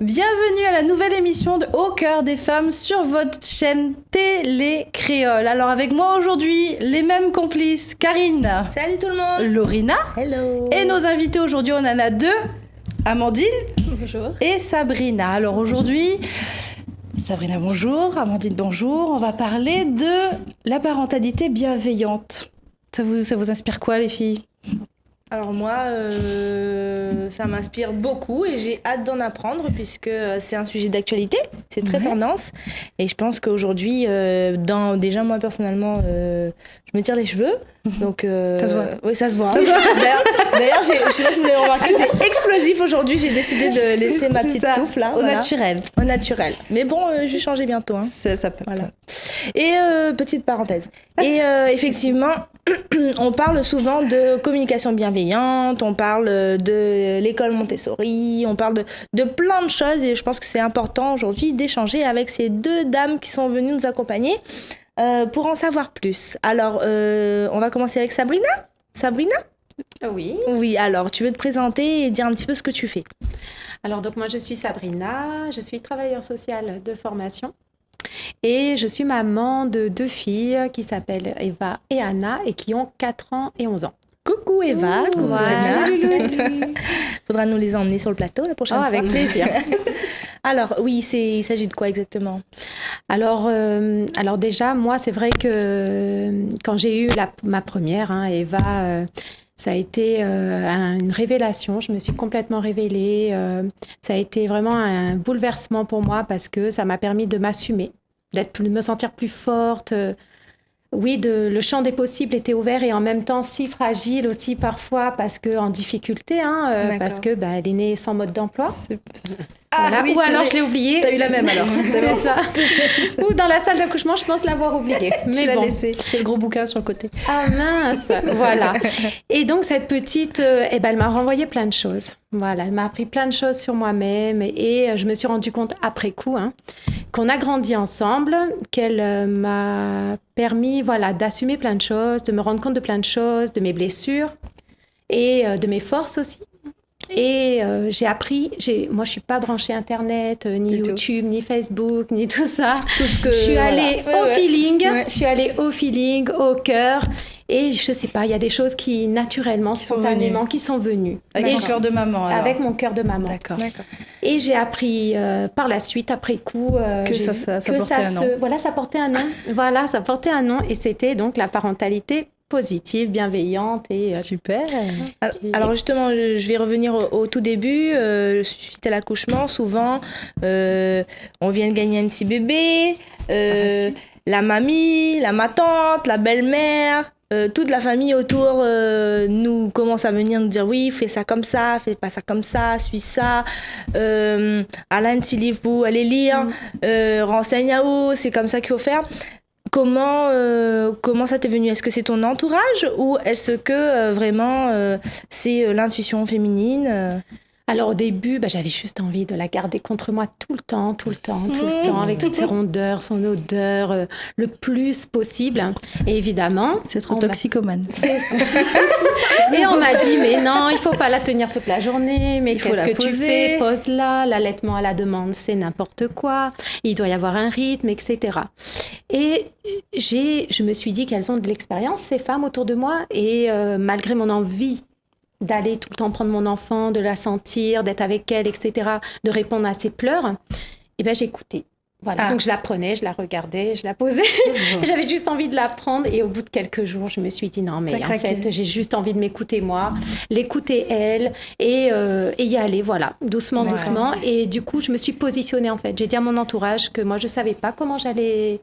Bienvenue à la nouvelle émission de Au cœur des femmes sur votre chaîne Télé Créole. Alors avec moi aujourd'hui, les mêmes complices, Karine. Salut tout le monde. Lorina. Hello. Et nos invités aujourd'hui, on en a deux, Amandine. Bonjour. Et Sabrina. Alors aujourd'hui, Sabrina bonjour, Amandine bonjour. On va parler de la parentalité bienveillante. Ça vous inspire quoi les filles ? Alors moi, ça m'inspire beaucoup et j'ai hâte d'en apprendre puisque c'est un sujet d'actualité, c'est très tendance. Et je pense qu'aujourd'hui, déjà moi personnellement, je me tire les cheveux. Donc, ça se voit. Oui, ça se voit. D'ailleurs, je sais pas si vous l'avez remarqué, c'est explosif aujourd'hui. J'ai décidé de laisser ma petite touffe là. Au naturel. Au naturel. Mais bon, je vais changer bientôt. Hein. Ça peut. Voilà. Et petite parenthèse. Et effectivement, on parle souvent de communication bienveillante, on parle de l'école Montessori, on parle de plein de choses et je pense que c'est important aujourd'hui d'échanger avec ces deux dames qui sont venues nous accompagner pour en savoir plus. Alors, on va commencer avec Sabrina. Sabrina ? Oui. Oui, alors tu veux te présenter et dire un petit peu ce que tu fais. Alors donc moi je suis Sabrina, je suis travailleuse sociale de formation et je suis maman de deux filles qui s'appellent Eva et Anna et qui ont 4 ans et 11 ans. Coucou Eva, coucou voilà. Anna. Faudra nous les emmener sur le plateau la prochaine fois. Avec plaisir. Alors oui, il s'agit de quoi exactement ? Alors déjà moi c'est vrai que quand j'ai eu ma première, Eva, ça a été une révélation, je me suis complètement révélée, ça a été vraiment un bouleversement pour moi parce que ça m'a permis de m'assumer, de me sentir plus forte. Oui, le champ des possibles était ouvert et en même temps si fragile aussi parfois parce qu'en difficulté, parce que elle est née sans mode d'emploi. Voilà. Oui, ou alors je l'ai oublié. T'as eu la même alors. C'est ça. Ou dans la salle d'accouchement, je pense l'avoir oublié. Mais tu l'as laissé. C'était le gros bouquin sur le côté. Ah mince, voilà. Et donc cette petite, elle m'a renvoyé plein de choses. Voilà, elle m'a appris plein de choses sur moi-même et je me suis rendu compte après coup qu'on a grandi ensemble, qu'elle m'a permis d'assumer plein de choses, de me rendre compte de plein de choses, de mes blessures et de mes forces aussi. Et j'ai appris, moi je suis pas branchée internet, ni YouTube, ni Facebook, ni tout ça. Tout ce que je suis allée au feeling, Ouais. je suis allée au feeling, au cœur. Et je sais pas, il y a des choses qui naturellement, spontanément, qui sont venues. Avec mon cœur de maman alors. Avec mon cœur de maman. D'accord. Et j'ai appris par la suite, après coup, que ça portait un nom. Voilà, ça portait un nom. Voilà, ça portait un nom. Et c'était donc la parentalité positive, bienveillante et super. Alors justement, je vais revenir au tout début. Suite à l'accouchement, souvent, on vient de gagner un petit bébé. La mamie, ma tante, la belle-mère, toute la famille autour nous commence à venir nous dire oui, fais ça comme ça, fais pas ça comme ça, suis ça. Alain, un petit livre pour aller lire. Renseigne à où, c'est comme ça qu'il faut faire. Comment ça t'est venu ? Est-ce que c'est ton entourage ou est-ce que vraiment c'est l'intuition féminine Alors au début, j'avais juste envie de la garder contre moi tout le temps, avec toutes ses rondeurs, son odeur, le plus possible. Et évidemment... C'est trop toxicomane. Et on m'a dit, mais non, il faut pas la tenir toute la journée, mais qu'est-ce que tu fais ? Pose-la, l'allaitement à la demande, c'est n'importe quoi, il doit y avoir un rythme, etc. Et je me suis dit qu'elles ont de l'expérience, ces femmes autour de moi, et malgré mon envie d'aller tout le temps prendre mon enfant, de la sentir, d'être avec elle, etc., de répondre à ses pleurs, j'écoutais. Voilà. Donc je la prenais, je la regardais, je la posais. J'avais juste envie de la prendre et au bout de quelques jours, je me suis dit non, mais en fait, j'ai juste envie de m'écouter moi, l'écouter elle et y aller, voilà, doucement. Et du coup, je me suis positionnée en fait. J'ai dit à mon entourage que moi, je savais pas comment j'allais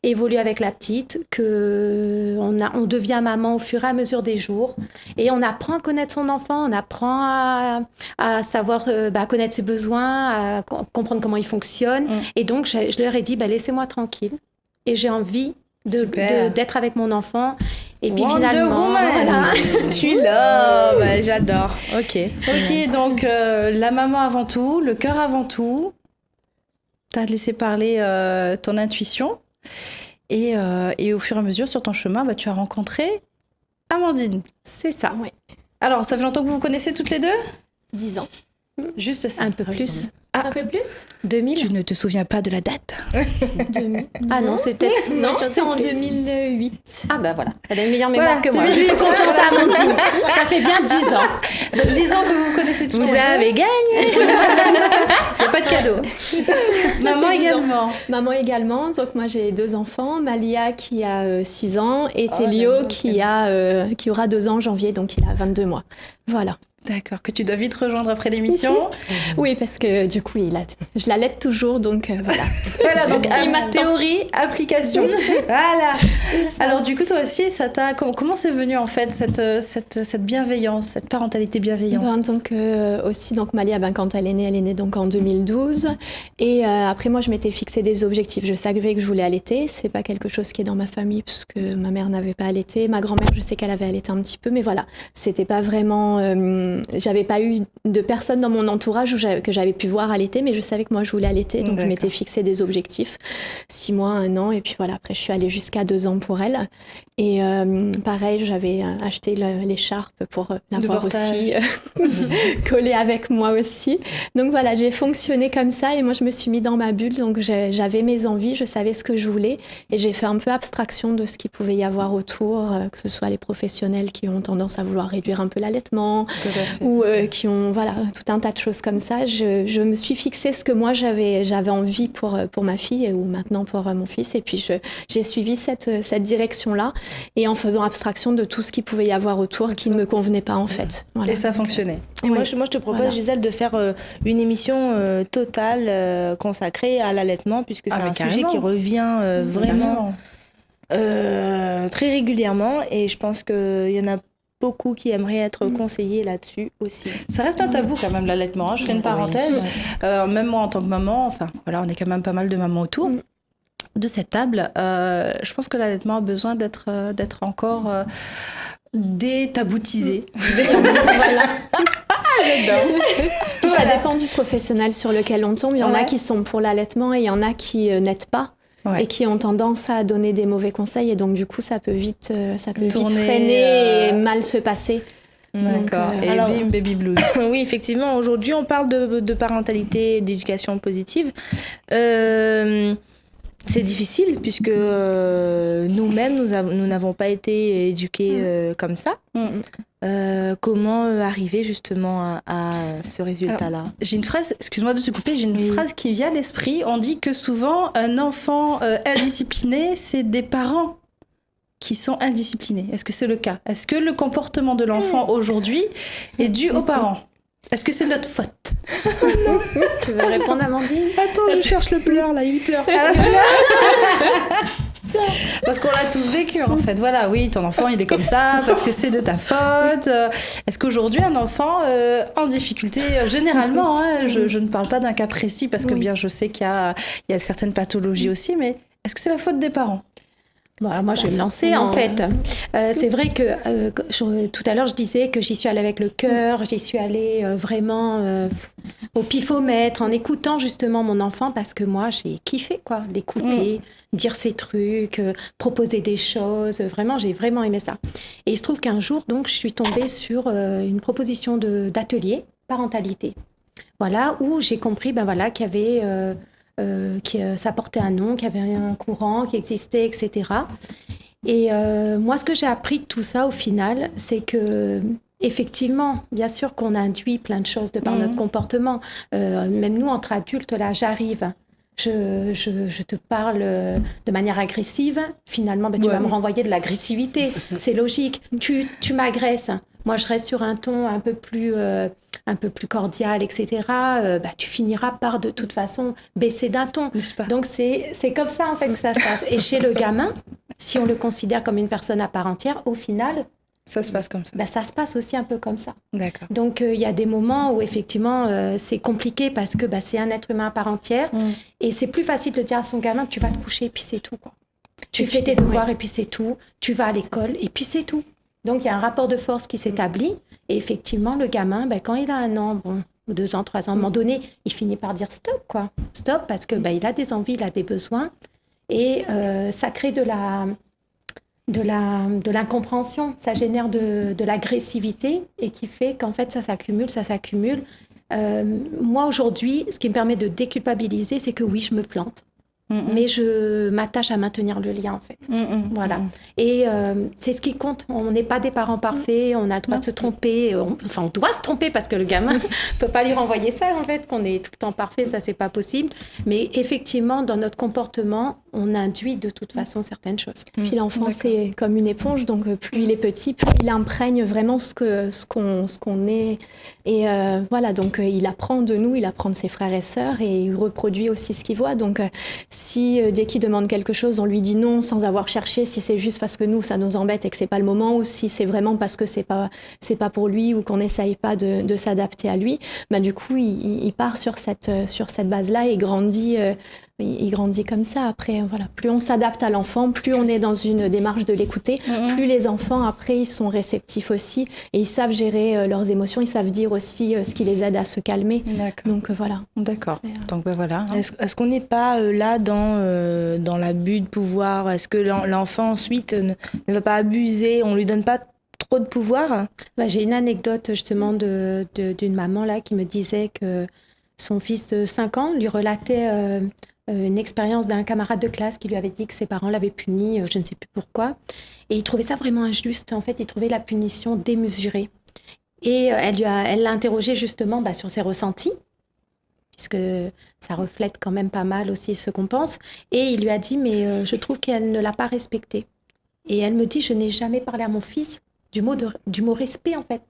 évoluer avec la petite, on devient maman au fur et à mesure des jours et on apprend à connaître son enfant, on apprend à savoir à connaître ses besoins, à comprendre comment il fonctionne. Et donc je leur ai dit laissez-moi tranquille et j'ai envie d'être avec mon enfant. Et puis finalement, voilà. Tu l'as, j'adore. Ok, donc la maman avant tout, le cœur avant tout. T'as laissé parler ton intuition. Et au fur et à mesure, sur ton chemin, tu as rencontré Amandine. C'est ça, oui. Alors, ça fait longtemps que vous vous connaissez toutes les deux ? 10 ans. Juste ça. Un peu plus. Un peu plus 2000. Tu ne te souviens pas de la date? 2000. Ah non, c'était... Non, c'est en 2008. Ah bah voilà, elle a une meilleure mémoire que moi. Je fais confiance à Amandine. Ça fait bien 10 ans. Donc 10 ans que vous vous connaissez tous les deux. Vous avez gagné. Il n'y a pas de cadeau. Maman également. Maman également. Donc moi j'ai 2 enfants. Malia qui a 6 ans et Télio qui aura 2 ans en janvier, donc il a 22 mois. Voilà. D'accord, que tu dois vite rejoindre après l'émission. Oui, parce que du coup, je l'allaite toujours, donc voilà. Voilà, donc théorie, application. Voilà. Alors du coup, toi aussi, comment c'est venu en fait cette bienveillance, cette parentalité bienveillante? Donc Malia, quand elle est née donc en 2012. Et après, moi, je m'étais fixé des objectifs. Je savais que je voulais allaiter. C'est pas quelque chose qui est dans ma famille, puisque ma mère n'avait pas allaité. Ma grand-mère, je sais qu'elle avait allaité un petit peu, mais voilà, c'était pas vraiment... j'avais pas eu de personne dans mon entourage que j'avais pu voir allaiter, mais je savais que moi je voulais allaiter, donc je m'étais fixé des objectifs, 6 mois, 1 an, et puis voilà, après je suis allée jusqu'à 2 ans pour elle. Et pareil, j'avais acheté l'écharpe pour l'avoir aussi collée avec moi aussi. Donc voilà, j'ai fonctionné comme ça, et moi je me suis mis dans ma bulle, donc j'avais mes envies, je savais ce que je voulais, et j'ai fait un peu abstraction de ce qu'il pouvait y avoir autour, que ce soit les professionnels qui ont tendance à vouloir réduire un peu l'allaitement, ou qui ont tout un tas de choses comme ça. Je me suis fixé ce que moi j'avais envie pour ma fille, ou maintenant pour mon fils, et puis j'ai suivi cette direction-là, et en faisant abstraction de tout ce qu'il pouvait y avoir autour qui ne me convenait pas en fait. Voilà. Et ça fonctionnait. Et moi je te propose, Gisèle, de faire une émission totale consacrée à l'allaitement, puisque c'est un sujet qui revient vraiment très régulièrement, et je pense qu'il y en a beaucoup qui aimeraient être conseillés là-dessus aussi. Ça reste un tabou quand même, l'allaitement. Je fais une parenthèse. Même moi en tant que maman, on est quand même pas mal de mamans autour de cette table. Je pense que l'allaitement a besoin d'être encore détaboutisé. Voilà. Ça dépend du professionnel sur lequel on tombe. Il y en a qui sont pour l'allaitement et il y en a qui n'aident pas. Et qui ont tendance à donner des mauvais conseils, et donc du coup ça peut vite freiner et mal se passer. D'accord. Et bim, baby blues. Oui, effectivement, aujourd'hui on parle de parentalité, d'éducation positive. C'est difficile puisque nous-mêmes, nous n'avons pas été éduqués comme ça. Comment arriver justement à ce résultat-là? Alors, j'ai une phrase, excuse-moi de te couper, j'ai une phrase qui vient à l'esprit. On dit que souvent, un enfant indiscipliné, c'est des parents qui sont indisciplinés. Est-ce que c'est le cas? Est-ce que le comportement de l'enfant aujourd'hui est dû aux parents? Est-ce que c'est notre faute? Tu veux répondre, Amandine? Attends, je cherche le pleur, là, il pleure. Parce qu'on l'a tous vécu, en fait. Voilà, oui, ton enfant, il est comme ça parce que c'est de ta faute. Est-ce qu'aujourd'hui, un enfant en difficulté, généralement, je ne parle pas d'un cas précis parce que bien, je sais qu'il y a certaines pathologies aussi, mais est-ce que c'est la faute des parents? Moi, je vais me lancer, en fait. C'est vrai que tout à l'heure, je disais que j'y suis allée avec le cœur, j'y suis allée vraiment au pifomètre, en écoutant justement mon enfant, parce que moi, j'ai kiffé, quoi, l'écouter, dire ses trucs, proposer des choses. Vraiment, j'ai vraiment aimé ça. Et il se trouve qu'un jour, donc, je suis tombée sur une proposition d'atelier parentalité. Voilà, où j'ai compris, qu'il y avait... ça portait un nom, qu'il y avait un courant qui existait, etc. Et moi, ce que j'ai appris de tout ça, au final, c'est que, effectivement, bien sûr qu'on induit plein de choses de par notre comportement. Même nous, entre adultes, là, j'arrive, je te parle de manière agressive. Finalement, tu vas me renvoyer de l'agressivité. C'est logique. Tu m'agresses. Moi, je reste sur un ton un peu plus cordial, etc., tu finiras par, de toute façon, baisser d'un ton. Donc, c'est comme ça, en fait, que ça se passe. Et chez le gamin, si on le considère comme une personne à part entière, au final... Ça se passe comme ça. Ça se passe aussi un peu comme ça. D'accord. Donc, il y a des moments où, effectivement, c'est compliqué parce que c'est un être humain à part entière. Et c'est plus facile de dire à son gamin, tu vas te coucher, et puis c'est tout, quoi. Tu fais tes devoirs, et puis c'est tout. Tu vas à l'école, et puis c'est tout. Donc, il y a un rapport de force qui s'établit. Et effectivement, le gamin, quand il a 1 an, 2 ans, 3 ans, à un moment donné, il finit par dire stop, quoi. Stop, parce que il a des envies, il a des besoins. Et ça crée de l'incompréhension. Ça génère de l'agressivité et qui fait qu'en fait, ça s'accumule. Moi, aujourd'hui, ce qui me permet de déculpabiliser, c'est que oui, je me plante. Mais je m'attache à maintenir le lien, en fait. Voilà. Et c'est ce qui compte. On n'est pas des parents parfaits, on a le droit de se tromper. On doit se tromper parce que le gamin ne peut pas lui renvoyer ça, en fait, qu'on est tout le temps parfait, ça, c'est pas possible. Mais effectivement, dans notre comportement, on induit de toute façon certaines choses. Puis l'enfant, c'est comme une éponge, donc plus il est petit, plus il imprègne vraiment ce qu'on est. Et voilà, donc il apprend de nous, il apprend de ses frères et sœurs, et il reproduit aussi ce qu'il voit. Donc si dès qu'il demande quelque chose, on lui dit non sans avoir cherché, si c'est juste parce que nous, ça nous embête et que c'est pas le moment, ou si c'est vraiment parce que c'est pas pour lui, ou qu'on n'essaye pas de s'adapter à lui, bah, du coup, il part sur cette base-là et grandit. Il grandit comme ça. Après, voilà, plus on s'adapte à l'enfant, plus on est dans une démarche de l'écouter, plus les enfants, après, ils sont réceptifs aussi et ils savent gérer leurs émotions, ils savent dire aussi ce qui les aide à se calmer. D'accord. Donc, voilà. D'accord. Donc, ben voilà. Est-ce qu'on n'est pas là dans l'abus de pouvoir? Est-ce que l'enfant, ensuite, ne va pas abuser? On ne lui donne pas trop de pouvoir? J'ai une anecdote, justement, d'une maman là, qui me disait que son fils de 5 ans lui relatait... une expérience d'un camarade de classe qui lui avait dit que ses parents l'avaient puni, je ne sais plus pourquoi. Et il trouvait ça vraiment injuste. En fait, il trouvait la punition démesurée. Et elle l'a interrogé justement sur ses ressentis, puisque ça reflète quand même pas mal aussi ce qu'on pense. Et il lui a dit, mais je trouve qu'elle ne l'a pas respecté. Et elle me dit, je n'ai jamais parlé à mon fils du mot respect, en fait.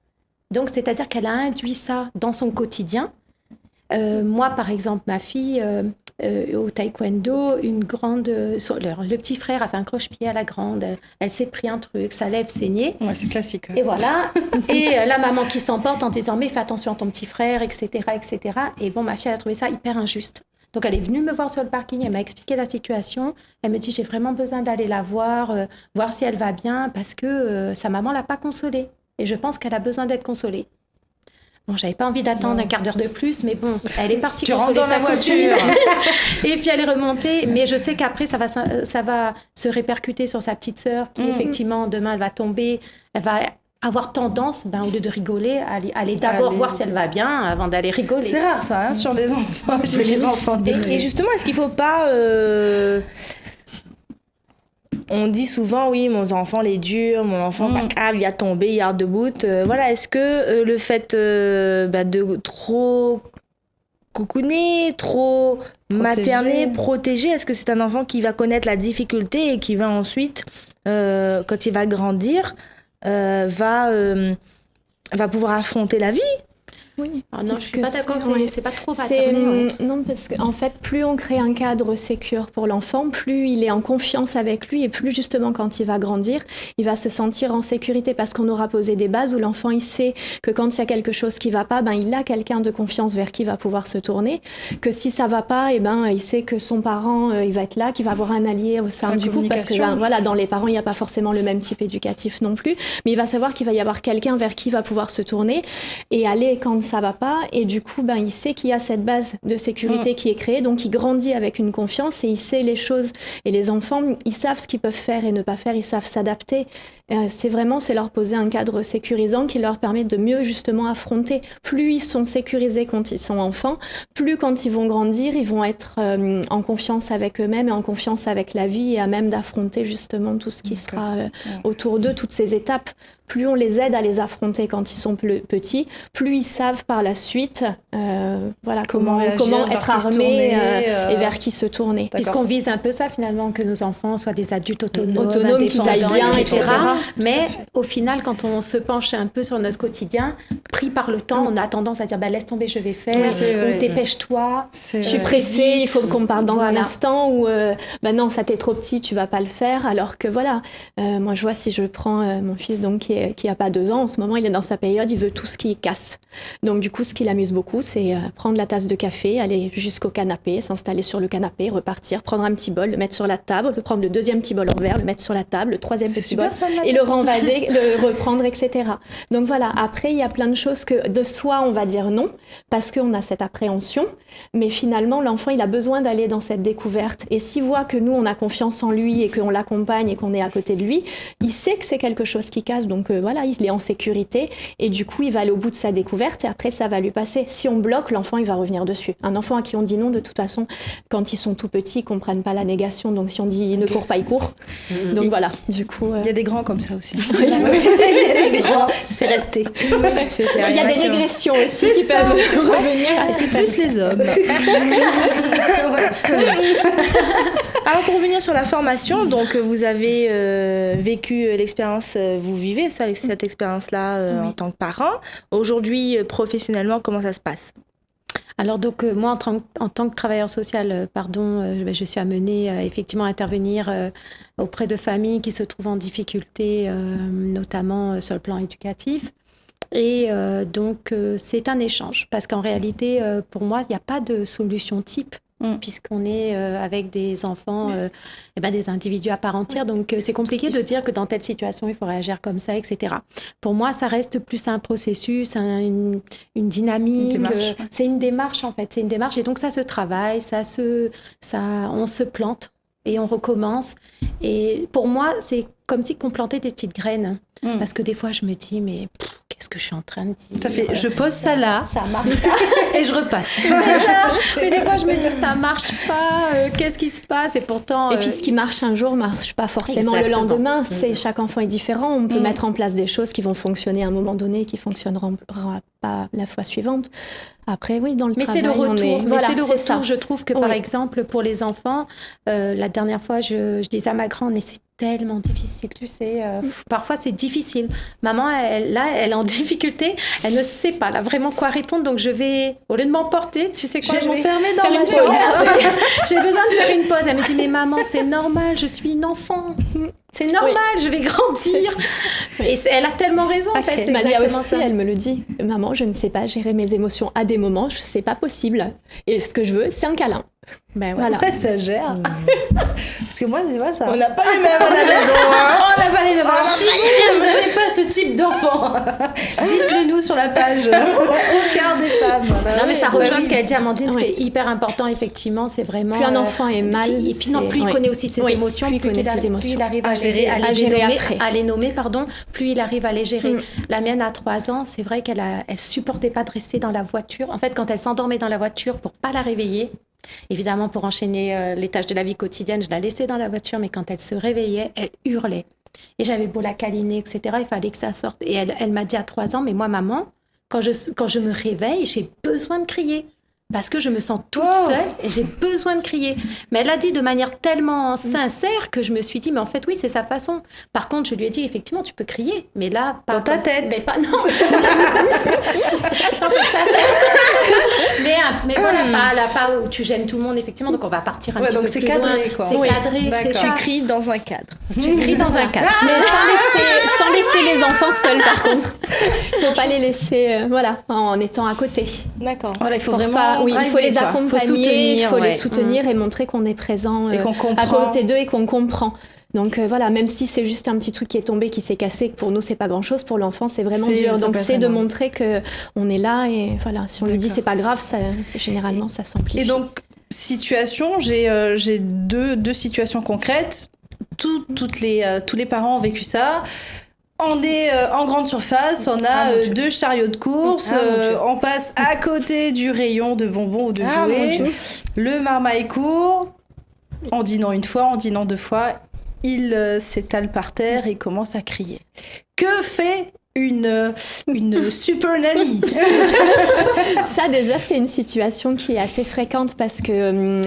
Donc, c'est-à-dire qu'elle a induit ça dans son quotidien. Moi, par exemple, ma fille... au taekwondo, le petit frère a fait un croche-pied à la grande, elle s'est pris un truc, sa lèvre saignait. Ouais, c'est classique. Et voilà. Et la maman qui s'emporte en disant mais fais attention à ton petit frère, etc., etc. Et bon, ma fille, elle a trouvé ça hyper injuste. Donc elle est venue me voir sur le parking, elle m'a expliqué la situation. Elle me dit j'ai vraiment besoin d'aller la voir, voir si elle va bien, parce que sa maman l'a pas consolée. Et je pense qu'elle a besoin d'être consolée. Bon, j'avais pas envie d'attendre un quart d'heure de plus, mais bon, elle est partie consoler sa voiture. Et puis elle est remontée. Mais je sais qu'après, ça va se répercuter sur sa petite sœur, qui effectivement, demain, elle va tomber. Elle va avoir tendance, au lieu de rigoler, à aller d'abord voir si elle va bien avant d'aller rigoler. C'est rare ça, sur les enfants, chez les enfants. Et justement, est-ce qu'il faut pas... On dit souvent, oui, mon enfant, il est dur, mon enfant, pas câble, il a tombé, il a debout. Voilà, est-ce que le fait de trop coucouner, trop materner, protéger, est-ce que c'est un enfant qui va connaître la difficulté et qui va ensuite, quand il va grandir, va pouvoir affronter la vie? Oui. Ah non, je suis pas d'accord, c'est pas trop materné. Non, parce qu'en fait, plus on crée un cadre sécure pour l'enfant, plus il est en confiance avec lui et plus justement quand il va grandir, il va se sentir en sécurité parce qu'on aura posé des bases où l'enfant il sait que quand il y a quelque chose qui va pas, il a quelqu'un de confiance vers qui il va pouvoir se tourner, que si ça va pas, il sait que son parent il va être là, qu'il va avoir un allié au sein du couple parce que voilà, dans les parents, il n'y a pas forcément le même type éducatif non plus, mais il va savoir qu'il va y avoir quelqu'un vers qui il va pouvoir se tourner et aller quand ça va pas, et du coup il sait qu'il y a cette base de sécurité qui est créée, donc il grandit avec une confiance et il sait les choses, et les enfants ils savent ce qu'ils peuvent faire et ne pas faire, ils savent s'adapter. C'est leur poser un cadre sécurisant qui leur permet de mieux justement affronter. Plus ils sont sécurisés quand ils sont enfants, plus quand ils vont grandir, ils vont être en confiance avec eux-mêmes et en confiance avec la vie et à même d'affronter justement tout ce qui sera autour d'eux, toutes ces étapes. Plus on les aide à les affronter quand ils sont petits, plus ils savent par la suite comment être armés et vers qui se tourner. Puisqu'on vise un peu ça finalement, que nos enfants soient des adultes autonomes qui aillent bien, etc. Mais au final, quand on se penche un peu sur notre quotidien, pris par le temps, on a tendance à dire laisse tomber, je vais faire, ou dépêche-toi. Je suis pressée, il faut qu'on parte dans un instant, ou non, ça t'est trop petit, tu vas pas le faire. Alors que moi je vois, si je prends mon fils donc qui a pas 2 ans, en ce moment il est dans sa période, il veut tout ce qui casse. Donc du coup, ce qui l'amuse beaucoup, c'est prendre la tasse de café, aller jusqu'au canapé, s'installer sur le canapé, repartir, prendre un petit bol, le mettre sur la table, prendre le 2e petit bol en verre, le mettre sur la table, le 3e petit bol, et le renvaser, le reprendre, etc. Donc voilà, après il y a plein de choses que de soi on va dire non, parce qu'on a cette appréhension, mais finalement l'enfant il a besoin d'aller dans cette découverte, et s'il voit que nous on a confiance en lui et qu'on l'accompagne et qu'on est à côté de lui, il sait que c'est quelque chose qui casse, donc il est en sécurité, et du coup il va aller au bout de sa découverte, et après après ça va lui passer. Si on bloque, l'enfant il va revenir dessus. Un enfant à qui on dit non, de toute façon, quand ils sont tout petits, ils comprennent pas la négation. Donc si on dit ne cours pas, il court. Donc voilà, du coup... Il y a des grands comme ça aussi. Il y a des grands, c'est resté. Il y a des régressions aussi qui peuvent revenir. Et c'est plus les hommes. Alors pour revenir sur la formation, donc vous avez vécu l'expérience, vous vivez cette expérience-là en tant que parent. Aujourd'hui, professionnellement, comment ça se passe ? Alors donc moi en tant que travailleur social, je suis amenée effectivement à intervenir auprès de familles qui se trouvent en difficulté, notamment sur le plan éducatif. Et donc c'est un échange parce qu'en réalité pour moi il n'y a pas de solution type. Puisqu'on est avec des enfants, des individus à part entière. Donc, c'est compliqué de dire que dans telle situation, il faut réagir comme ça, etc. Pour moi, ça reste plus un processus, une dynamique. C'est une démarche, en fait. C'est une démarche. Et donc, ça se travaille, on se plante et on recommence. Et pour moi, c'est comme si on plantait des petites graines. Parce que des fois, je me dis, mais... qu'est-ce que je suis en train de dire ? Ça fait, je pose ça là, ça marche pas. Et je repasse. C'est ça. Mais des fois, je me dis, ça marche pas. Qu'est-ce qui se passe ? Et pourtant. Et puis, ce qui marche un jour marche pas forcément le lendemain. Chaque enfant est différent. On peut mettre en place des choses qui vont fonctionner à un moment donné, qui fonctionneront pas la fois suivante. Après, oui, dans le travail, c'est le retour. c'est le retour. Je trouve que, par exemple, pour les enfants, la dernière fois, je disais à ma grande, mais c'est tellement difficile, tu sais. Parfois, c'est difficile. Maman, elle est en difficulté. Elle ne sait pas là, vraiment quoi répondre. Donc, je vais, au lieu de m'emporter, tu sais quoi, je vais m'enfermer dans faire ma une pause. J'ai besoin de faire une pause. Elle me dit, mais maman, c'est normal, je suis une enfant. C'est normal, je vais grandir. Et elle a tellement raison, en fait. Malia aussi, elle me le dit. Maman, je ne sais pas gérer mes émotions à des moments, c'est pas possible. Et ce que je veux, c'est un câlin. Ben voilà. Ouais, ça gère. Parce que moi, c'est pas ça. On n'a pas les mêmes à la maison. On n'a pas les mêmes. Si vous n'avez pas ce type d'enfant, dites-le nous sur la page. Au cœur des femmes. Non, mais ça rejoint ce qu'a dit Amandine. Ce qui est hyper important, effectivement, c'est vraiment. Plus un enfant est mal. Et puis plus il connaît aussi ses émotions, plus il arrive à les nommer, plus il arrive à les gérer. La mienne à 3 ans, c'est vrai qu'elle supportait pas de rester dans la voiture. En fait, quand elle s'endormait dans la voiture pour pas la réveiller, évidemment, pour enchaîner les tâches de la vie quotidienne, je la laissais dans la voiture, mais quand elle se réveillait, elle hurlait. Et j'avais beau la câliner, etc., il fallait que ça sorte. Et elle m'a dit à 3 ans, mais moi, maman, quand je me réveille, j'ai besoin de crier. Parce que je me sens toute seule et j'ai besoin de crier. Mais elle a dit de manière tellement sincère que je me suis dit, mais en fait, oui, c'est sa façon. Par contre, je lui ai dit, effectivement, tu peux crier. Mais là, pas dans ta tête. Mais pas, non. mais voilà, pas où tu gênes tout le monde, effectivement. Donc, on va partir un petit peu plus loin. Donc, c'est cadré, quoi. C'est cadré, c'est ça. Tu cries dans un cadre. Tu cries dans un cadre. Mais sans laisser les enfants seuls, par contre. Il ne faut pas les laisser, en étant à côté. D'accord. Voilà, il faut vraiment... il faut les accompagner, il faut les soutenir et montrer qu'on est présent et qu'on comprend. À côté d'eux et qu'on comprend. Donc même si c'est juste un petit truc qui est tombé, qui s'est cassé, que pour nous c'est pas grand chose, pour l'enfant c'est vraiment dur. Donc c'est de montrer que on est là et voilà, si on lui dit c'est pas grave, généralement ça s'amplifie. Et donc situation, j'ai deux situations concrètes. Tous les parents ont vécu ça. On est en grande surface, on a 2 chariots de course, on passe à côté du rayon de bonbons ou de jouets. Le marmaille court, on dit non 1 fois, on dit non 2 fois, il s'étale par terre et commence à crier. Que fait une super nanny? Ça déjà c'est une situation qui est assez fréquente parce que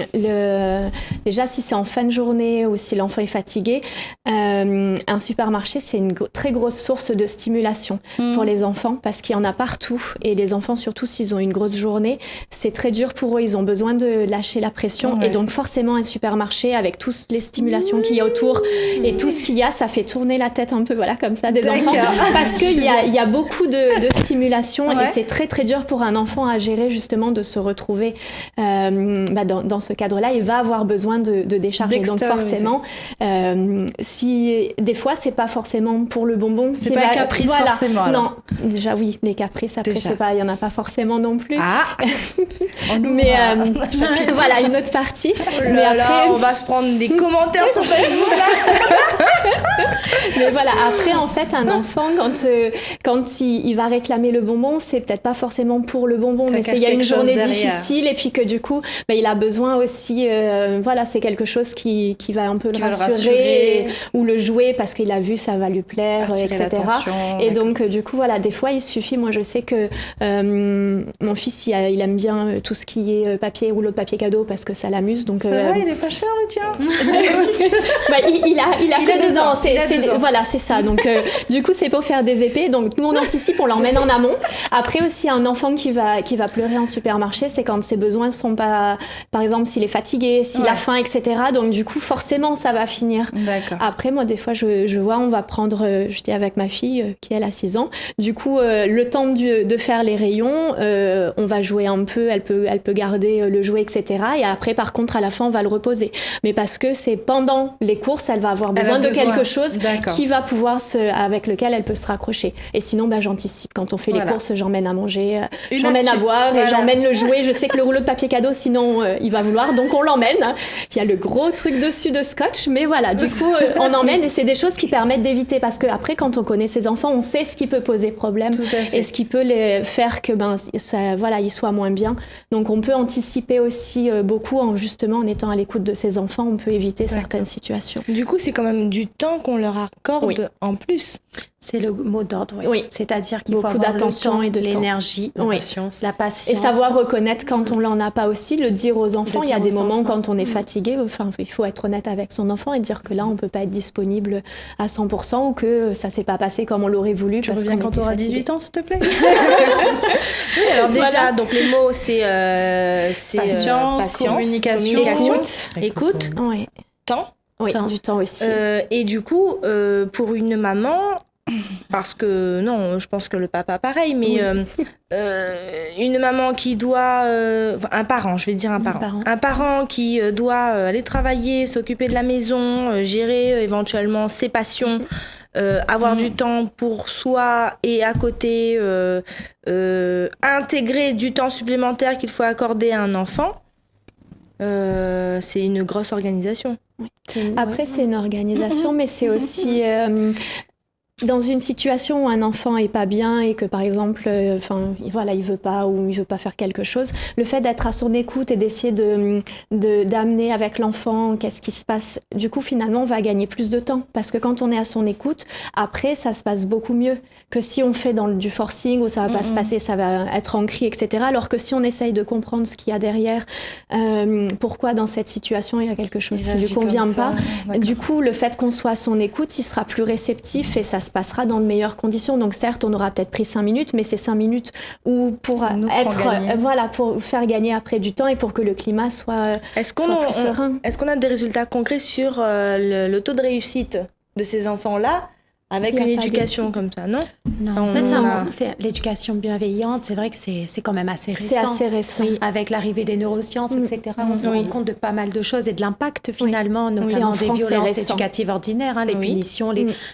déjà si c'est en fin de journée ou si l'enfant est fatigué, un supermarché c'est une très grosse source de stimulation pour les enfants parce qu'il y en a partout et les enfants surtout s'ils ont une grosse journée c'est très dur pour eux, ils ont besoin de lâcher la pression et donc forcément un supermarché avec toutes les stimulations qu'il y a autour et tout ce qu'il y a ça fait tourner la tête un peu comme ça des enfants parce que il y a beaucoup de stimulation et c'est très très dur pour un enfant à gérer justement de se retrouver dans ce cadre-là. Il va avoir besoin de décharger. Donc forcément, si des fois c'est pas forcément pour le bonbon, c'est pas un caprice forcément. Alors. Non, déjà oui, les caprices après c'est pas, il y en a pas forcément non plus. Mais voilà une autre partie. Mais après, on va se prendre des commentaires sur Facebook là. Mais voilà, après en fait un enfant quand quand il va réclamer le bonbon, c'est peut-être pas forcément pour le bonbon, mais il y a une journée difficile et puis que du coup, il a besoin aussi, c'est quelque chose qui va un peu le rassurer ou le jouer parce qu'il a vu ça va lui plaire, etc. Et donc, du coup, des fois, il suffit. Moi, je sais que mon fils, il aime bien tout ce qui est rouleau de papier cadeau parce que ça l'amuse. Donc, ça va, il est pas cher le tien. Il a que 2 ans. Voilà, c'est ça. Donc, du coup, c'est pour faire des épées. Donc, nous, on anticipe, on l'emmène en amont. Après, aussi, un enfant qui va pleurer en supermarché, c'est quand ses besoins sont pas, par exemple, s'il est fatigué, s'il a faim, etc. Donc, du coup, forcément, ça va finir. D'accord. Après, moi, des fois, je vois, on va prendre, je dis avec ma fille, qui elle a 6 ans. Du coup, le temps de faire les rayons, on va jouer un peu, elle peut garder le jouet, etc. Et après, par contre, à la fin, on va le reposer. Mais parce que c'est pendant les courses, elle va avoir besoin de quelque chose qui va pouvoir avec lequel elle peut se raccrocher. Et sinon, j'anticipe. Quand on fait les courses, j'emmène à manger, j'emmène à boire et j'emmène le jouet. Je sais que le rouleau de papier cadeau, sinon, il va vouloir. Donc, on l'emmène. Il y a le gros truc dessus de scotch. Mais voilà, du coup, on emmène et c'est des choses qui permettent d'éviter. Parce que après, quand on connaît ses enfants, on sait ce qui peut poser problème et ce qui peut les faire que ils soient moins bien. Donc, on peut anticiper aussi beaucoup en étant à l'écoute de ses enfants. On peut éviter certaines situations. Du coup, c'est quand même du temps qu'on leur accorde en plus. C'est le mot d'ordre, oui. C'est-à-dire qu'il beaucoup faut avoir d'attention le temps, et de l'énergie, la patience. Et savoir reconnaître quand on l'en a pas aussi, le dire aux enfants. Il y a des moments quand on est fatigué, il faut être honnête avec son enfant et dire que là, on peut pas être disponible à 100% ou que ça s'est pas passé comme on l'aurait voulu. Tu reviens quand tu auras 18 ans, s'il te plaît. Alors déjà, donc les mots, c'est patience, communication, écoute, temps. Oui, du temps aussi. Et du coup, pour une maman, parce que non, je pense que le papa pareil, mais une maman qui doit, un parent, je vais dire un parent qui doit aller travailler, s'occuper de la maison, gérer éventuellement ses passions, avoir du temps pour soi et à côté intégrer du temps supplémentaire qu'il faut accorder à un enfant. C'est une grosse organisation. Oui. Après, c'est une organisation, mais c'est aussi dans une situation où un enfant est pas bien et que par exemple, il veut pas faire quelque chose. Le fait d'être à son écoute et d'essayer d'amener avec l'enfant qu'est-ce qui se passe. Du coup, finalement, on va gagner plus de temps parce que quand on est à son écoute, après, ça se passe beaucoup mieux que si on fait du forcing où ça va pas se passer, ça va être en cri, etc. Alors que si on essaye de comprendre ce qu'il y a derrière, pourquoi dans cette situation il y a quelque chose qui lui convient pas. Du coup, le fait qu'on soit à son écoute, il sera plus réceptif et ça se passera dans de meilleures conditions. Donc certes, on aura peut-être pris 5 minutes, mais c'est 5 minutes pour pour faire gagner après du temps et pour que le climat soit plus serein. Est-ce qu'on a des résultats concrets sur le taux de réussite de ces enfants-là avec une éducation comme ça, non? Non, en fait, l'éducation bienveillante, c'est vrai que c'est quand même assez récent. C'est assez récent. Oui, avec l'arrivée des neurosciences, etc., on se rend compte de pas mal de choses et de l'impact finalement, notamment des violences éducatives ordinaires, les punitions,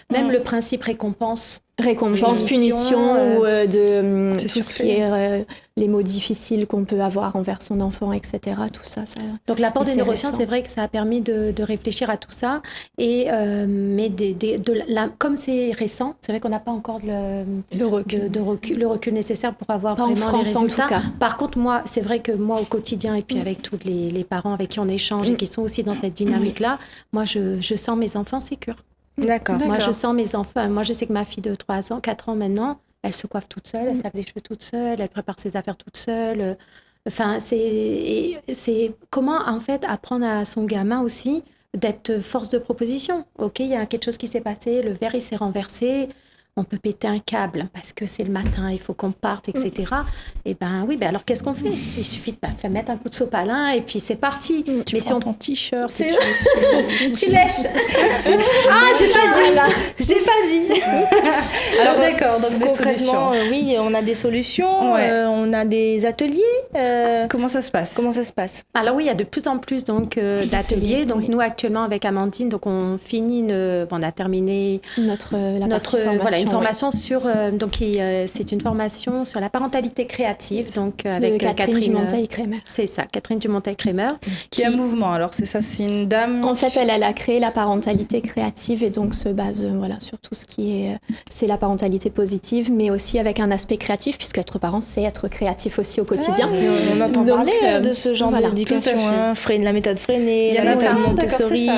même le principe récompense, punition ou de tout ce qui est les mots difficiles qu'on peut avoir envers son enfant, etc. Tout ça. Donc l'apport des neurosciences, c'est vrai que ça a permis de réfléchir à tout ça. Et mais comme c'est récent, c'est vrai qu'on n'a pas encore le recul nécessaire pour avoir pas vraiment en France, les résultats. En tout cas. Par contre, moi, c'est vrai que moi au quotidien et puis avec tous les parents avec qui on échange et qui sont aussi dans cette dynamique-là, moi je sens mes enfants sécures. D'accord. Moi, je sens mes enfants. Moi, je sais que ma fille de 4 ans maintenant, elle se coiffe toute seule, elle se lave les cheveux toute seule, elle prépare ses affaires toute seule. Enfin, c'est comment, en fait, apprendre à son gamin aussi d'être force de proposition. OK, il y a quelque chose qui s'est passé, le verre, il s'est renversé. On peut péter un câble parce que c'est le matin, il faut qu'on parte, etc. Et alors qu'est-ce qu'on fait? Il suffit de mettre un coup de sopalin et puis c'est parti. Mais si on ton t-shirt, tu lèches. J'ai pas dit. Alors d'accord, donc des solutions. Oui, on a des solutions, on a des ateliers. Comment ça se passe? Alors oui, il y a de plus en plus d'ateliers. Donc nous actuellement avec Amandine, donc on finit on a terminé notre une formation sur c'est une formation sur la parentalité créative, donc avec Catherine Dumonteil-Crémer. C'est ça, Catherine Dumonteil-Crémer. Qui est un mouvement, alors c'est ça, c'est une dame. En fait, elle a créé la parentalité créative et donc se base sur tout ce qui est c'est la parentalité positive, mais aussi avec un aspect créatif, puisque être parent, c'est être créatif aussi au quotidien. On entend parler de ce genre d'éducation, la méthode Freinet, la méthode Montessori.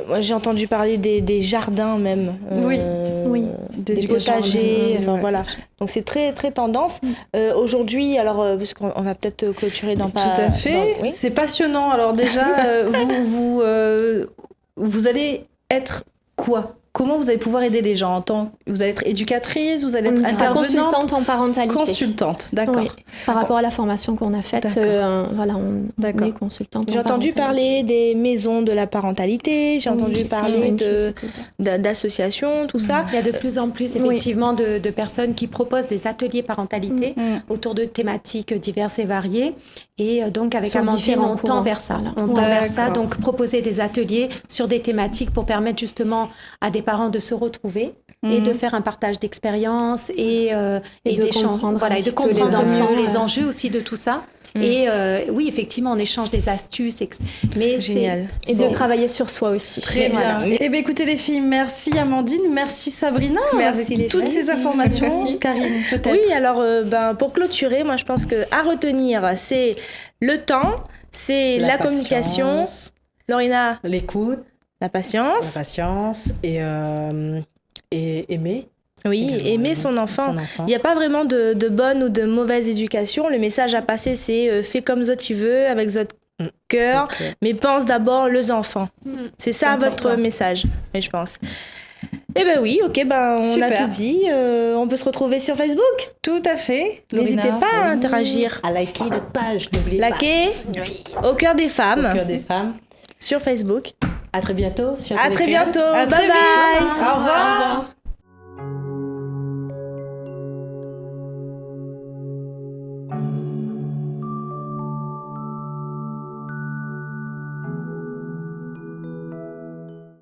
Moi, j'ai entendu parler des jardins même, des potagers, voilà. Donc c'est très très tendance. Aujourd'hui, alors parce qu'on va peut-être clôturer dans pas. Tout à fait. C'est passionnant. Alors déjà, vous allez être quoi ? Comment vous allez pouvoir aider les gens vous allez être éducatrice, vous allez être intervenante, consultante en parentalité. Consultante, d'accord. Oui. Par rapport à la formation qu'on a faite, on est consultante. J'ai entendu parler des maisons de la parentalité, j'ai entendu parler d'associations, tout ça. Il y a de plus en plus effectivement de personnes qui proposent des ateliers parentalité autour de thématiques diverses et variées. Et donc avec Amandine, on tend vers ça. Donc proposer des ateliers sur des thématiques pour permettre justement à des parents de se retrouver et de faire un partage d'expériences et de comprendre les enjeux aussi de tout ça. Et oui, effectivement, on échange des astuces. Mais génial. Et de travailler sur soi aussi. Très bien. Eh bien, écoutez les filles, merci Amandine, merci Sabrina. Merci les toutes ces informations. Merci. Karine, peut-être. Oui, alors pour clôturer, moi je pense que à retenir, c'est le temps, c'est la communication. Lorena, l'écoute, la patience et aimer. Oui, aimer son enfant. Il n'y a pas vraiment de bonne ou de mauvaise éducation. Le message à passer, c'est fais comme ça tu veux, avec votre cœur, mais pense d'abord les enfants. C'est ça votre message, je pense. Eh ben oui, on a tout dit. On peut se retrouver sur Facebook. Tout à fait. N'hésitez pas à interagir. À liker notre page, n'oubliez pas. Liker Au cœur des femmes. Au cœur des femmes. Sur Facebook. À très bientôt. À très bientôt. Bye bye.